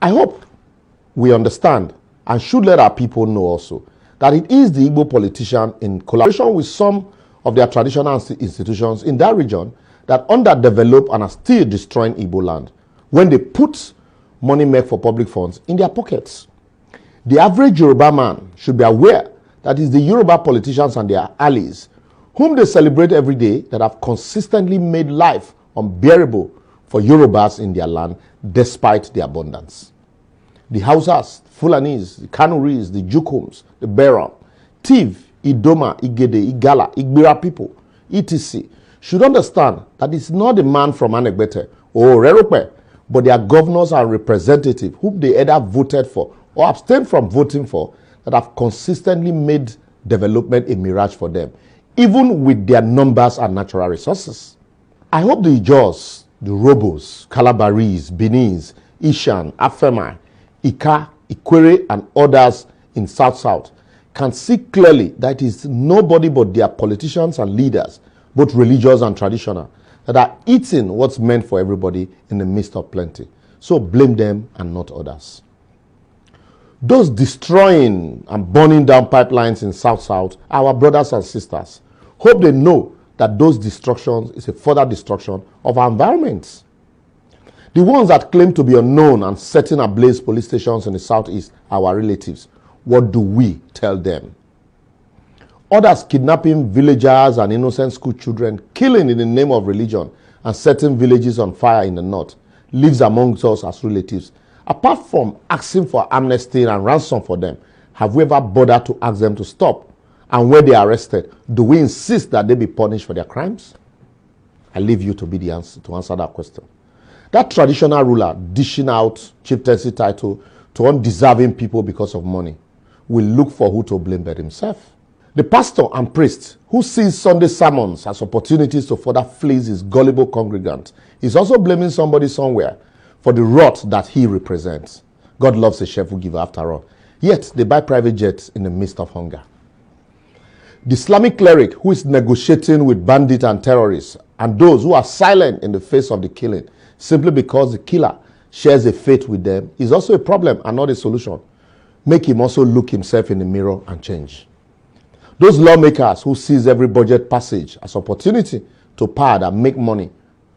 I hope we understand and should let our people know also that it is the Igbo politician in collaboration with some of their traditional institutions in that region that underdevelop and are still destroying Igbo land when they put money made for public funds in their pockets. The average Yoruba man should be aware that it's the Yoruba politicians and their allies whom they celebrate every day that have consistently made life unbearable for Yorubas in their land despite the abundance. The Hausas, Fulanis, the Kanuris, the Jukums, the Beram, Tiv, Idoma, Igede, Igala, Igbira people, etc. should understand that it's not the man from Anegbete or Rerope, but their governors and representatives whom they either voted for or abstained from voting for that have consistently made development a mirage for them, even with their numbers and natural resources. I hope the Ijaws, the Robos, Calabarese, Benis, Ishan, Afema, Ika, Ikwere, and others in South can see clearly that it is nobody but their politicians and leaders, both religious and traditional, that are eating what's meant for everybody in the midst of plenty. So blame them and not others. Those destroying and burning down pipelines in South, our brothers and sisters, hope they know that those destructions is a further destruction of our environments. The ones that claim to be unknown and setting ablaze police stations in the southeast are our relatives. What do we tell them? Others kidnapping villagers and innocent school children, killing in the name of religion, and setting villages on fire in the north, lives amongst us as relatives. Apart from asking for amnesty and ransom for them, have we ever bothered to ask them to stop? And when they are arrested, do we insist that they be punished for their crimes? I leave you to be the answer to answer that question. That traditional ruler dishing out chieftaincy title to undeserving people because of money will look for who to blame but himself. The pastor and priest who sees Sunday sermons as opportunities to further fleece his gullible congregants is also blaming somebody somewhere for the rot that he represents. God loves a cheerful giver after all. Yet they buy private jets in the midst of hunger. The Islamic cleric who is negotiating with bandits and terrorists and those who are silent in the face of the killing simply because the killer shares a faith with them is also a problem and not a solution. Make him also look himself in the mirror and change. Those lawmakers who sees every budget passage as opportunity to pad and make money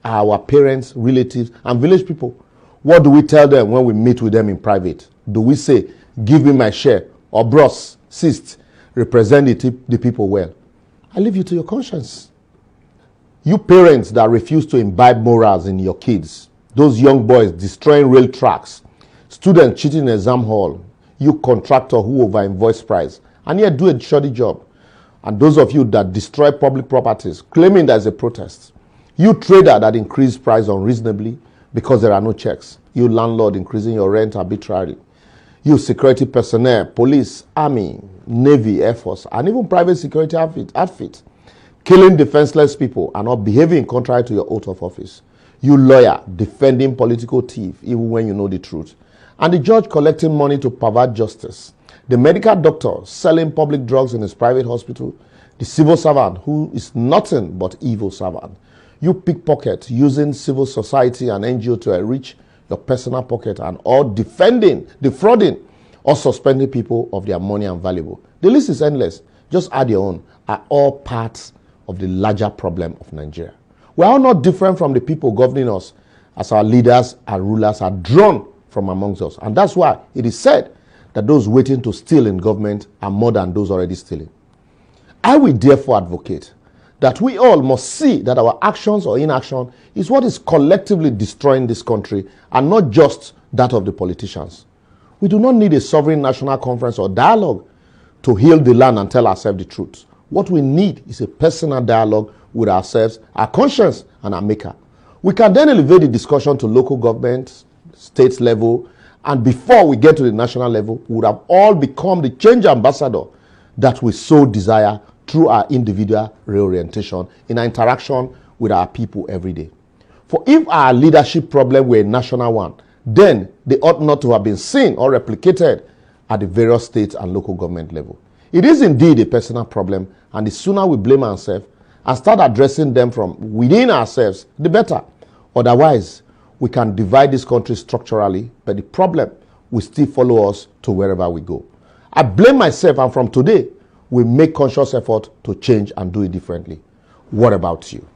are our parents, relatives, and village people. What do we tell them when we meet with them in private? Do we say, give me my share, or bros, sis, represent the people well? I leave you to your conscience. You parents that refuse to imbibe morals in your kids, those young boys destroying rail tracks, students cheating in exam hall, you contractor who over-invoice price, and yet do a shoddy job, and those of you that destroy public properties, claiming there's a protest, you trader that increase price unreasonably because there are no checks, you landlord increasing your rent arbitrarily, you security personnel, police, army, navy, air force, and even private security outfit, killing defenseless people and not behaving contrary to your oath of office, you lawyer defending political thief even when you know the truth, and the judge collecting money to pervert justice, the medical doctor selling public drugs in his private hospital, the civil servant who is nothing but evil servant, you pickpocket using civil society and NGO to enrich your personal pocket and all defending, defrauding, or suspending people of their money and valuable. The list is endless. Just add your own. Are all parts of the larger problem of Nigeria. We are all not different from the people governing us, as our leaders and rulers are drawn from amongst us. And that's why it is said that those waiting to steal in government are more than those already stealing. I will therefore advocate that we all must see that our actions or inaction is what is collectively destroying this country and not just that of the politicians. We do not need a sovereign national conference or dialogue to heal the land and tell ourselves the truth. What we need is a personal dialogue with ourselves, our conscience, and our maker. We can then elevate the discussion to local government, state level, and before we get to the national level, we would have all become the change ambassador that we so desire through our individual reorientation in our interaction with our people every day. For if our leadership problem were a national one, then they ought not to have been seen or replicated at the various state and local government level. It is indeed a personal problem, and the sooner we blame ourselves and start addressing them from within ourselves, the better. Otherwise, we can divide this country structurally, but the problem will still follow us to wherever we go. I blame myself, and from today, we make conscious effort to change and do it differently. What about you?